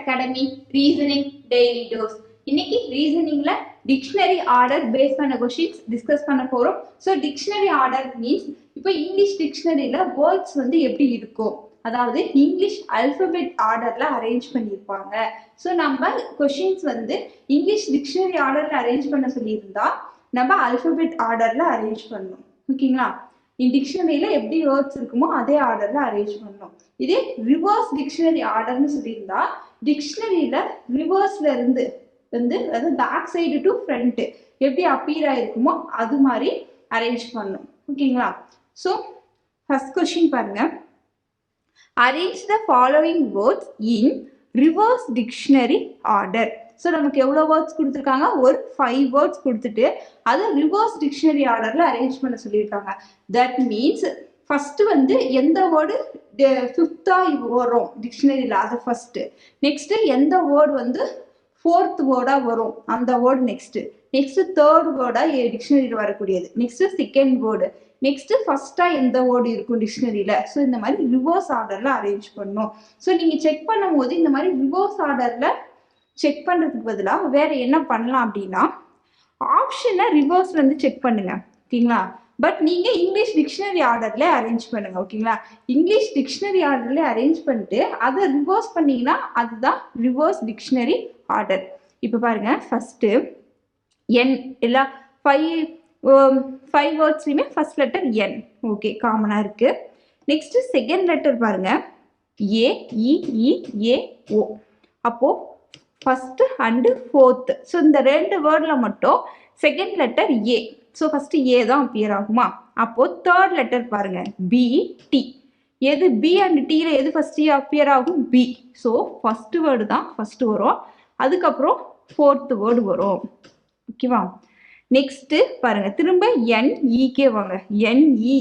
Academy reasoning daily dose. இன்னைக்கு ரீசனிங்ல dictionary order base பண்ண questions discuss பண்ண போறோம். ஸோ டிக்ஷனரி ஆர்டர் மீன்ஸ் இப்போ இங்கிலீஷ் டிக்ஷனரியில வேர்ட்ஸ் வந்து எப்படி இருக்கும், அதாவது இங்கிலீஷ் அல்பபெட் ஆர்டர்ல அரேஞ்ச் பண்ணியிருப்பாங்க. ஸோ நம்ம கொஸ்டின்ஸ் வந்து இங்கிலீஷ் டிக்ஷனரி ஆர்டர்ல அரேஞ்ச் பண்ண சொல்லியிருந்தா நம்ம அல்பபெட் ஆர்டர்ல அரேஞ்ச் பண்ணணும். ஓகேங்களா? டிக்ஷனரியில எப்படி வேர்ட்ஸ் இருக்குமோ அதே ஆர்டர்ல அரேஞ்ச் பண்ணணும். இதே ரிவர்ஸ் டிக்ஷனரி ஆர்டர்னு சொல்லியிருந்தா டிக்ஷனரியில ரிவர்ஸ்ல இருந்து வந்து அதாவது பேக் சைடு டு ஃப்ரண்ட் எப்படி அப்பீர் ஆயிருக்குமோ அது மாதிரி அரேஞ்ச் பண்ணணும். ஓகேங்களா? ஸோ ஃபர்ஸ்ட் கொஸ்டின் பாருங்க. Arrange the following words in reverse dictionary order. So நமக்கு எவ்வளோ வேர்ட்ஸ் கொடுத்துருக்காங்க, ஒரு 5 வேர்ட்ஸ் கொடுத்துட்டு அதை ரிவர்ஸ் டிக்ஷனரி ஆர்டர்ல அரேஞ்ச் பண்ண சொல்லியிருக்காங்க. தட் மீன்ஸ் ஃபர்ஸ்ட் வந்து எந்த வேர்டு ஃபிஃப்த்தா வரும் டிக்ஷனரியில் அது ஃபர்ஸ்ட். நெக்ஸ்ட் எந்த வேர்டு வந்து ஃபோர்த் வேர்டா வரும் அந்த வேர்டு நெக்ஸ்ட் தேர்ட் வேர்டா டிக்ஷனரியில் வரக்கூடியது, நெக்ஸ்ட் செகண்ட் வேர்டு, நெக்ஸ்ட் ஃபர்ஸ்டா எந்த வேர்டு இருக்கும் டிக்ஷனரியில. ஸோ இந்த மாதிரி ரிவர்ஸ் ஆர்டர்ல அரேஞ்ச் பண்ணணும். ஸோ நீங்க செக் பண்ணும் போது இந்த மாதிரி ரிவர்ஸ் ஆர்டர்ல செக் பண்றதுக்கு பதிலாக வேற என்ன பண்ணலாம் அப்படின்னா ஆப்ஷனை ரிவர்ஸ்ல இருந்து செக் பண்ணுங்க. ஓகேங்களா? பட் நீங்க இங்கிலீஷ் டிக்ஷனரி ஆர்டர்ல அரேஞ்ச் பண்ணுங்க. ஓகேங்களா? இங்கிலீஷ் டிக்ஷனரி ஆர்டர்ல அரேஞ்ச் பண்ணிட்டு அதை ரிவர்ஸ் பண்ணீங்கன்னா அதுதான் ரிவர்ஸ் டிக்ஷனரி ஆர்டர். இப்போ பாருங்க, ஃபர்ஸ்ட் என் எல்லா 5 வேர்ட்ஸ்லையுமே ஃபர்ஸ்ட் லெட்டர் என். ஓகே, காமனா இருக்கு. நெக்ஸ்ட் செகண்ட் லெட்டர் பாருங்க, ஏ இ இ ஏ ஓ. அப்போ ஃபர்ஸ்ட் அண்ட் ஃபோர்த். ஸோ இந்த 2 வேர்ட்ல மட்டும் second letter A. So first A தான் அப்பியர் ஆகுமா? அப்போ தேர்ட் லெட்டர் பாருங்க, பி டி. எது பி அண்ட் டில எது ஃபர்ஸ்ட் அப்பியர் ஆகும்? பி. ஸோ ஃபர்ஸ்ட் வேர்டு தான் ஃபர்ஸ்ட் வரும், அதுக்கப்புறம் ஃபோர்த் வேர்டு வரும். ஓகேவா? நெக்ஸ்ட் பாருங்க, திரும்ப என் இகே வாங்க, என் இ.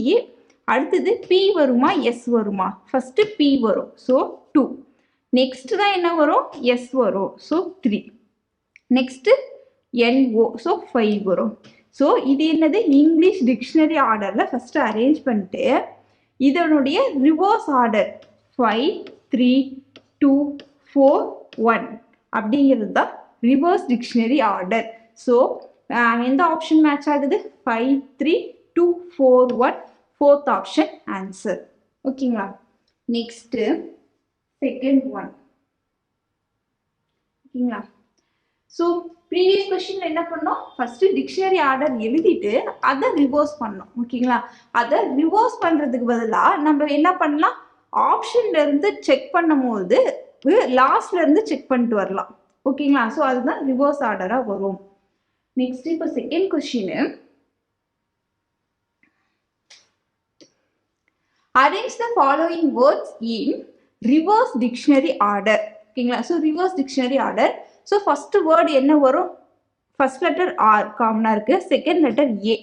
அடுத்தது பி வருமா எஸ் வருமா? ஃபர்ஸ்ட் பி வரும், ஸோ 2. நெக்ஸ்ட் தான் என்ன வரும்? எஸ் வரும், ஸோ 3. நெக்ஸ்ட் NO, ஸோ 5 வரும். ஸோ இது என்னது? இங்கிலீஷ் டிக்ஷனரி ஆர்டர்ல ஃபர்ஸ்ட் அரேஞ்ச் பண்ணிட்டு இதனுடைய ரிவர்ஸ் ஆர்டர் 5 3 2 4 1 அப்படிங்கிறது தான் ரிவர்ஸ் டிக்ஷனரி ஆர்டர். ஸோ எந்த ஆப்ஷன் மேட்ச் ஆகுது? 5 3 2 4 1 4th ஆப்ஷன் ஆன்சர். ஓகேங்களா? Next second one. ஓகேங்களா? ஸோ ப்ரீவியஸ் கொஸ்டின்ல என்ன பண்ணோம்? ஃபர்ஸ்ட் டிக்ஷனரி ஆர்டர் எழுதிட்டு அதை ரிவர்ஸ் பண்ணோம். ஓகேங்களா? அதை ரிவர்ஸ் பண்றதுக்கு பதிலாக நம்ம என்ன பண்ணலாம், ஆப்ஷன்ல இருந்து செக் பண்ணும் போது லாஸ்ட்ல இருந்து செக் பண்ணிட்டு வரலாம். ஓகேங்களா? ஸோ அதுதான் ரிவர்ஸ் ஆர்டரா வரும். நெக்ஸ்ட் இப்போ second question, arrange the following words in reverse dictionary order. ஓகேங்களா? So reverse dictionary order. So first word என்ன வரும்? ஃபர்ஸ்ட் லெட்டர் ஆர் காமனா இருக்கு, செகண்ட் லெட்டர் ஏ.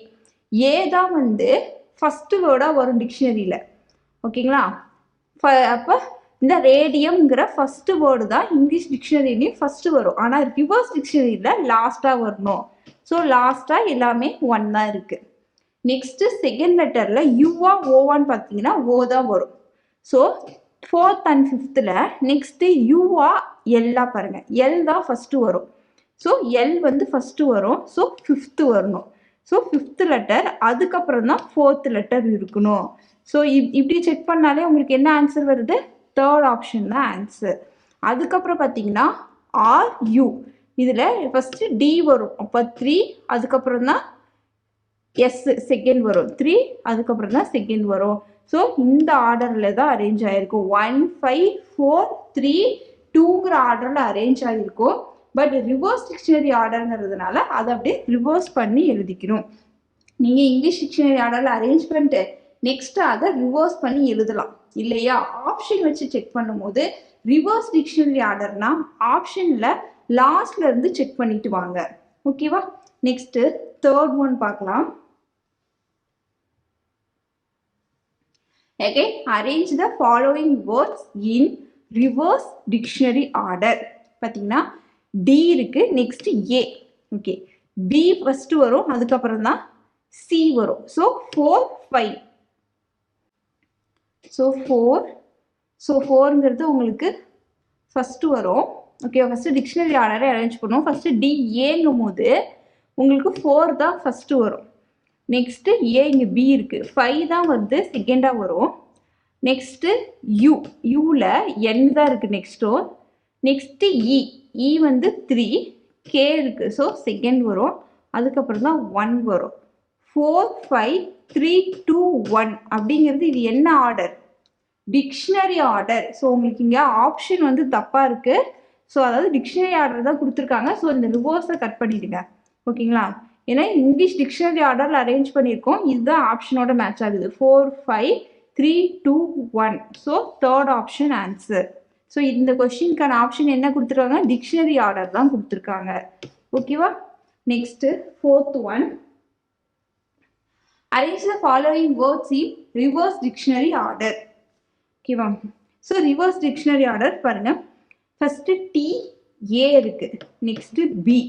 ஏ தான் வந்து ஃபர்ஸ்ட் வேர்டா வரும் டிக்ஷனரியில. ஓகேங்களா? அப்போ இந்த ரேடியம்ங்கிற ஃபர்ஸ்ட் வேர்டு தான் இங்கிலீஷ் டிக்ஷனரிலையும் ஃபர்ஸ்ட் வரும், ஆனால் ரிவர்ஸ் டிக்ஷனரியில லாஸ்டா வரணும். ஸோ லாஸ்டா எல்லாமே 1 தான் இருக்கு. நெக்ஸ்ட் செகண்ட் லெட்டர்ல யூவா ஓவான்னு பார்த்தீங்கன்னா ஓ தான் வரும். So 4th and 5th next யூவா எல்லா பாருங்க, எல் தான் ஃபர்ஸ்ட் வரும். ஸோ எல் வந்து ஃபர்ஸ்ட் வரும், ஸோ 5th வரணும். ஸோ 5th லெட்டர், அதுக்கப்புறம் தான் 4th லெட்டர் இருக்கணும். ஸோ இப்படி செக் பண்ணாலே உங்களுக்கு என்ன ஆன்சர் வருது? தேர்ட் ஆப்ஷன் தான் ஆன்சர். அதுக்கப்புறம் பார்த்தீங்கன்னா ஆர் யூ, இதுல ஃபர்ஸ்ட் டி வரும், அப்போ 3, அதுக்கப்புறம் தான் எஸ் செகண்ட் வரும், 3 அதுக்கப்புறம் தான் செகண்ட் வரும். ஸோ இந்த ஆர்டர்ல தான் அரேஞ்ச் ஆயிருக்கும். 1 5 4 3 2ங்கிற ஆர்டர்ல அரேஞ்ச் ஆகிருக்கும். பட் ரிவர்ஸ் டிக்ஷனரி ஆர்டர்ங்கிறதுனால அதை அப்படியே ரிவர்ஸ் பண்ணி எழுதிக்கணும். நீங்க இங்கிலீஷ் டிக்ஷனரி ஆர்டர்ல அரேஞ்ச் பண்ணிட்டு நெக்ஸ்ட் அதை ரிவர்ஸ் பண்ணி எழுதலாம் இல்லையா? ஆப்ஷன் வச்சு செக் பண்ணும்போது ரிவர்ஸ் டிக்ஷனரி ஆர்டர்னா ஆப்ஷன்ல லாஸ்ட்ல இருந்து செக் பண்ணிட்டு வாங்க. ஓகேவா? நெக்ஸ்ட் தேர்ட் ஒன் பார்க்கலாம். Again, arrange the following words in reverse dictionary order. பார்த்தீங்கன்னா டி இருக்கு, நெக்ஸ்ட் ஏ. ஓகே, பி ஃபர்ஸ்ட் வரும், அதுக்கப்புறம் தான் சி வரும். ஸோ 4 5. ஸோ 4 ஸோ 4ங்கிறது உங்களுக்கு ஃபர்ஸ்ட் வரும், ஓகே, ஃபர்ஸ்ட் டிக்ஷனரி ஆர்டரை அரேஞ்ச் பண்ணுவோம். ஃபர்ஸ்ட் டிஏங்கும் போது உங்களுக்கு 4 தான் ஃபர்ஸ்ட் வரும். நெக்ஸ்ட் ஏ இங்கே பி இருக்கு, 5 தான் வந்து செகண்டாக வரும். நெக்ஸ்ட் யூ, யூல என் தான் இருக்கு நெக்ஸ்ட் ரோ. நெக்ஸ்ட் இ, இ வந்து 3, கே இருக்கு ஸோ செகண்ட் வரும். அதுக்கப்புறம் தான் 1 வரும். 4 5 3 2 1 அப்படிங்கிறது இது என்ன ஆர்டர்? Dictionary order. ஸோ உங்களுக்கு இங்கே ஆப்ஷன் வந்து தப்பா இருக்கு. ஸோ அதாவது டிக்ஷனரி ஆர்டர் தான் கொடுத்துருக்காங்க. ஸோ இந்த ரிவர்ஸை கட் பண்ணிடுங்க. ஓகேங்களா? ஏன்னா இங்கிலீஷ் டிக்ஷனரி ஆர்டர்ல அரேஞ்ச் பண்ணியிருக்கோம். இதுதான் ஆப்ஷனோட மேட்ச் ஆகுது. 4 5 3 2 1. So third option answer. So இந்த கொஸ்டினுக்கான ஆப்ஷன் என்ன கொடுத்துருக்காங்க? டிக்ஷனரி ஆர்டர் தான் கொடுத்துருக்காங்க. ஓகேவா? Next fourth one, arrange the following words in reverse dictionary order. ஓகேவா? ஸோ ரிவர்ஸ் டிக்ஷனரி ஆர்டர் பாருங்க. ஃபர்ஸ்ட் டி ஏ இருக்கு, நெக்ஸ்ட் பி,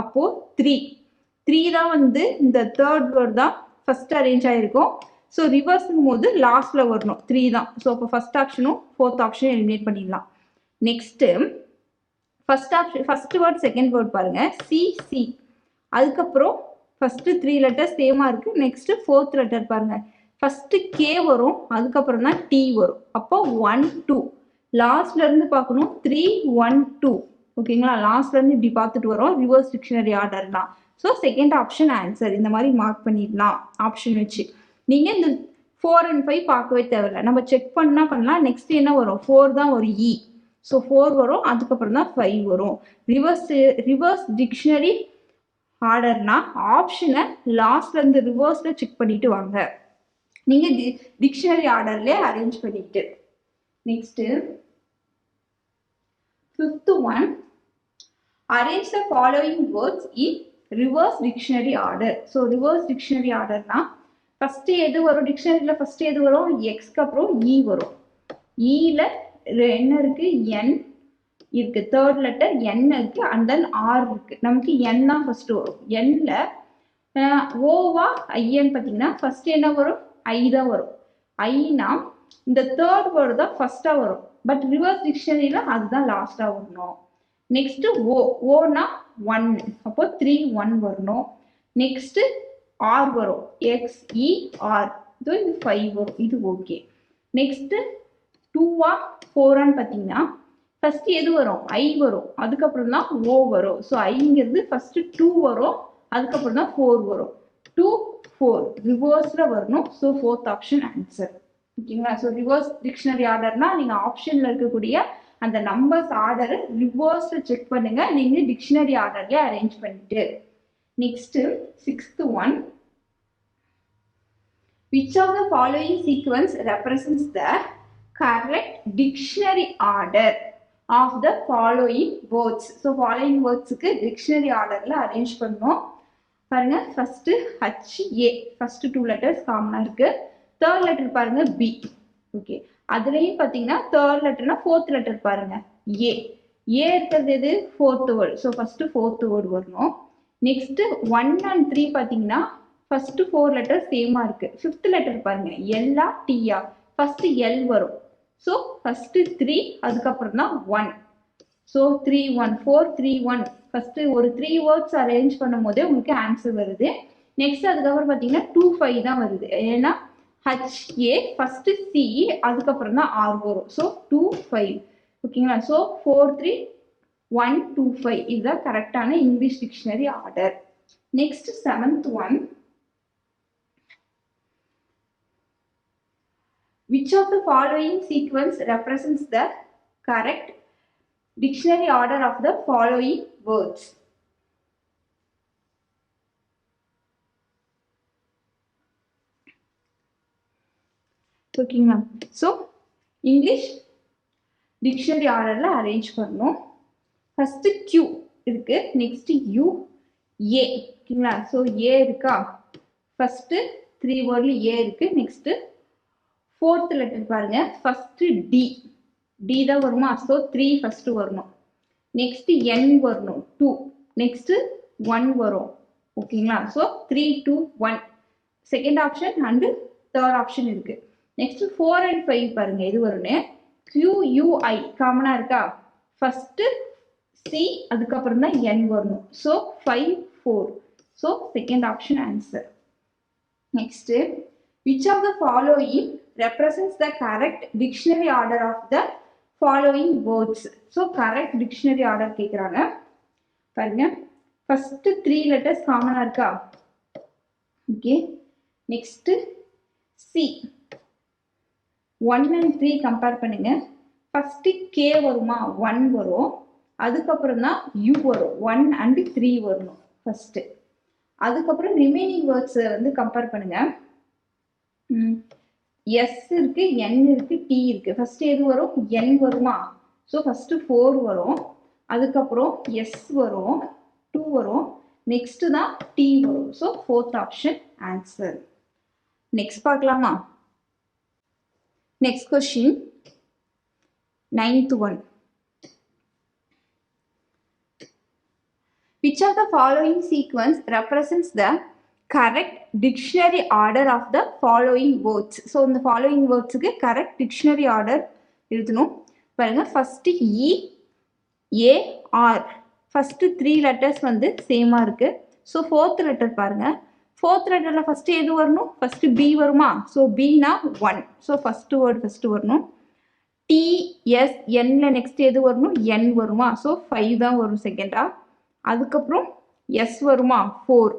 அப்போ 3 தான் வந்து இந்த தேர்ட் வேர்ட் தான் ஃபர்ஸ்ட் அரேஞ்ச் ஆயிருக்கும். ஸோ ரிவர்ஸுங்கும் போது லாஸ்ட்ல வரணும், 3 தான். ஸோ அப்போ ஃபர்ஸ்ட் ஆப்ஷனும் ஃபோர்த் ஆப்ஷனும் எலிமினேட் பண்ணிடலாம். Next first option, first word second word பாருங்க, சி. அதுக்கப்புறம் ஃபர்ஸ்ட் 3 லெட்டர் சேமா இருக்கு. நெக்ஸ்ட் ஃபோர்த் லெட்டர் பாருங்க, ஃபர்ஸ்ட் கே வரும், அதுக்கப்புறம் தான் டி வரும். அப்போ 1 2 லாஸ்ட்ல இருந்து பார்க்கணும், 3 1 2. ஓகேங்களா? லாஸ்ட்ல இருந்து இப்படி பார்த்துட்டு வரோம். ரிவர்ஸ் டிக்ஷனரி ஆர்டர் தான். So second option answer. இந்த மாதிரி மார்க் பண்ணிடலாம் ஆப்ஷன் வச்சு. நீங்க இந்த 4 and 5 பார்க்கவே தேவையில்லை, நம்ம செக் பண்ணா பண்ணலாம். நெக்ஸ்ட் என்ன வரும்? 4 தான் ஒரு இ. ஸோ 4 வரும், அதுக்கப்புறம் தான் 5 வரும். ரிவர்ஸ் டிக்ஷனரி ஆர்டர்னா ஆப்ஷனை லாஸ்ட்ல இருந்து ரிவர்ஸ்ல செக் பண்ணிட்டு வாங்க. நீங்க டிக்ஷனரி ஆர்டர்ல அரேஞ்ச் பண்ணிட்டு. Next fifth one, arrange the following words in reverse dictionary order. So reverse dictionary ஆர்டர்னா ஃபர்ஸ்ட் எது வரும்? டிக்ஷனரியில ஃபர்ஸ்ட் எது வரும்? எக்ஸ்க்கு அப்புறம் இ வரும். இல என்ன இருக்கு? என் இருக்கு, தேர்ட் லெட்டர் என் இருக்கு, அண்ட் தென் ஆர் இருக்கு. நமக்கு என் தான் ஃபர்ஸ்ட் வரும். என்ல ஓவா ஐயன்னு பார்த்தீங்கன்னா ஃபர்ஸ்ட் என்ன வரும்? ஐ தான் வரும். ஐனா இந்த தேர்ட் வேர்டு தான் ஃபர்ஸ்டா வரும். பட் ரிவர்ஸ் டிக்ஷனரியில அதுதான் லாஸ்டா வரணும். நெக்ஸ்ட் ஓனா 1, அப்போ 3 1 வரணும். நெக்ஸ்ட் ஆர் வரும், எக்ஸ் இ ஆர், இது 5 வரும். இது ஓகே. நெக்ஸ்ட் 2ஆ 4ஆன்னு பார்த்தீங்கன்னா ஃபர்ஸ்ட் எது வரும்? ஐ வரும், அதுக்கப்புறம் தான் ஓ வரும். ஸோ ஐங்கிறது ஃபர்ஸ்ட் 2 வரும், அதுக்கப்புறம் தான் 4 வரும். 2 4 ரிவர்ஸ்ல வரணும். So fourth option answer. ஓகேங்களா? ஸோ ரிவர்ஸ் டிக்ஷனரி ஆர்டர்னா நீங்க ஆப்ஷன்ல இருக்கக்கூடிய அந்த நம்பர்ஸ் ஆர்டரை ரிவர்ஸ்ல செக் பண்ணுங்க, நீங்க டிக்ஷனரி ஆர்டர்ல அரேஞ்ச் பண்ணிட்டு. Next sixth one, which of the following sequence represents the correct dictionary order of the following words? So following words க்கு dictionary orderல அரேஞ்ச் பண்ணோம். பாருங்க, ஃபர்ஸ்ட் HA, ஃபர்ஸ்ட் 2 லெட்டர்ஸ் காமனா இருக்கு. தேர்ட் லெட்டர் பாருங்க B. ஓகே, அதுலயும் பாத்தீங்கன்னா தேர்ட் லெட்டர்னா ஃபோர்த் லெட்டர் பாருங்க A. A இருக்கிறது எது? Fourth word. So first fourth word வரணும். நெக்ஸ்ட் 1 and 3 பாத்தீங்கன்னா ஃபர்ஸ்ட் 4 லெட்டர் சேமா இருக்கு. ஃபிஃப்த் லெட்டர் பாருங்க, எல்லா டியா, ஃபர்ஸ்ட் எல் வரும். ஸோ ஃபர்ஸ்ட் 3, அதுக்கப்புறம் தான் 1. ஸோ 3 1 4 3 1. ஃபர்ஸ்ட் ஒரு 3 வேர்ட்ஸ் அரேஞ்ச் பண்ணும் போதே உங்களுக்கு ஆன்சர் வருது. நெக்ஸ்ட் அதுக்கப்புறம் பார்த்தீங்கன்னா 2 5 தான் வருது. ஏன்னா HA ஃபர்ஸ்ட் C, அதுக்கப்புறம் தான் R வரும். ஸோ 2 5. ஓகேங்களா? ஸோ 4 3 1 2 5 இதுதான் கரெக்டான English dictionary order. Next seventh one, which of the following sequence represents the correct dictionary order of the following words? ஓகேங்களா? ஸோ இங்கிலீஷ் டிக்ஷனரி ஆர்டர்ல அரேஞ்ச் பண்ணணும். ஃபர்ஸ்ட் Q இருக்கு, நெக்ஸ்ட் U A. ஓகேங்களா? So A இருக்கா, first 3 வேர்ட்ல A இருக்கு. Next fourth letter பாருங்க, first D தான் வருமா? ஸோ 3 ஃபர்ஸ்ட் வரணும். நெக்ஸ்ட் N வரணும் 2, நெக்ஸ்ட் 1 வரும். ஓகேங்களா? So 3 2 1 second option and third option இருக்கு. நெக்ஸ்ட் 4 and 5 பாருங்க, இது வரும்னு QUI காமனா இருக்கா? ஃபர்ஸ்ட் சி அதுக்கப்புறம் தான் n வரணும். So 5 4. So second option answer. Next, which of the following represents the correct dictionary order of the following words? So correct dictionary order கேட்குறாங்க பாருங்க. ஃபர்ஸ்ட் 3 லெட்டர்ஸ் காமனா இருக்கா? Okay. Next C 1 and 3 compare பண்ணுங்க. First K வருமா? 1 வரும். அதுக்கப்புறம் தான் you வரும். 1 and 3 வரணும் ஃபர்ஸ்ட். அதுக்கப்புறம் ரிமைனிங் வேர்ட்ஸ் வந்து கம்பேர் பண்ணுங்க. எஸ் இருக்கு, என் இருக்கு, டி இருக்கு. ஃபர்ஸ்ட் எது வரும்? என் வருமா? ஸோ ஃபர்ஸ்ட் 4 வரும். அதுக்கப்புறம் எஸ் வரும், 2 வரும். நெக்ஸ்ட் தான் டி வரும். So fourth option answer. Next பார்க்கலாமா? Next question 9th one. Which of the following sequence represents the correct dictionary order of the following words? So இந்த following words க்கு correct dictionary order எழுதணும் பாருங்க. First E A R first 3 letters வந்து சேமா இருக்கு. So fourth letter பாருங்க. Fourth லெட்டர்ல first எது வரணும்? ஃபர்ஸ்ட் பி வருமா? ஸோ பினா 1. ஸோ ஃபர்ஸ்ட் வேர்ட் ஃபர்ஸ்ட் வரணும். டி எஸ் என்ல நெக்ஸ்ட் எது வரணும்? என் வருமா? ஸோ 5 தான் வரும் செகண்டா. அதுக்கப்புறம் எஸ் வருமா? 4.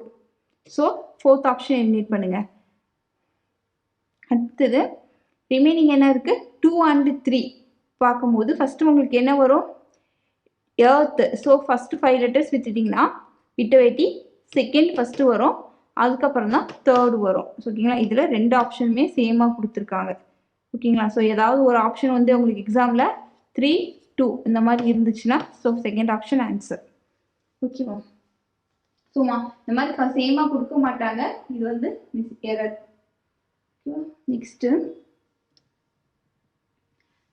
ஸோ ஃபோர்த் ஆப்ஷன் எலிமினேட் பண்ணுங்க. அடுத்தது ரிமைனிங் என்ன இருக்கு? 2 and 3 பார்க்கும்போது ஃபர்ஸ்ட் உங்களுக்கு என்ன வரும்? எர்த். ஸோ ஃபர்ஸ்ட் 5 லெட்டர்ஸ் விட்டுட்டீங்கன்னா விட்டு செகண்ட் ஃபர்ஸ்ட் வரும். அதுக்கப்புறம் தான் தேர்ட் வரும். ஓகேங்களா? இதில் 2 ஆப்ஷனுமே சேமாக கொடுத்துருக்காங்க. ஓகேங்களா? ஸோ ஏதாவது ஒரு ஆப்ஷன் வந்து உங்களுக்கு எக்ஸாமில் 3 2 இந்த மாதிரி இருந்துச்சுன்னா ஸோ செகண்ட் ஆப்ஷன் ஆன்சர். ஓகேவா? சும்மா இந்த மாதிரி சேமாக கொடுக்க மாட்டாங்க. இது வந்து error. Next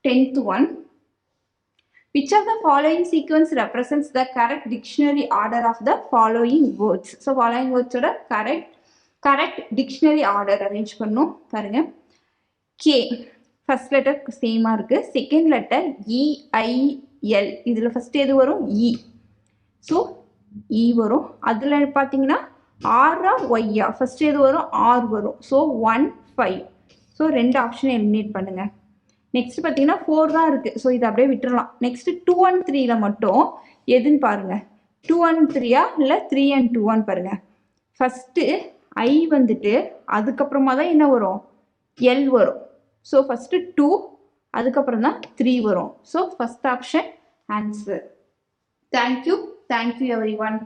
10th one. Which of the following sequence represents the correct dictionary order of the following words? So following words ஓட correct dictionary order arrange பண்ணும் பாருங்க. K first letter சேமா இருக்கு. Second letter EIL. இதுல first எது வரும்? E. So E வரும். அதுல பார்த்தீங்கன்னா ஆரா ஒய்யா ஃபர்ஸ்ட் எது வரும்? R வரும். ஸோ 1 5. ஸோ 2 ஆப்ஷனை எலிமினேட் பண்ணுங்க. நெக்ஸ்ட் பார்த்தீங்கன்னா 4 தான் இருக்கு. ஸோ இதை அப்படியே விட்டுறலாம். நெக்ஸ்ட் 2 and 3ல மட்டும் எதுன்னு பாருங்க. 2 and 3 இல்லை 3 and 2 பாருங்க. ஃபர்ஸ்ட் I வந்துட்டு அதுக்கப்புறமா தான் என்ன வரும்? L வரும். ஸோ ஃபர்ஸ்ட் 2 அதுக்கப்புறம் தான் 3 வரும். So first option answer. Thank you everyone.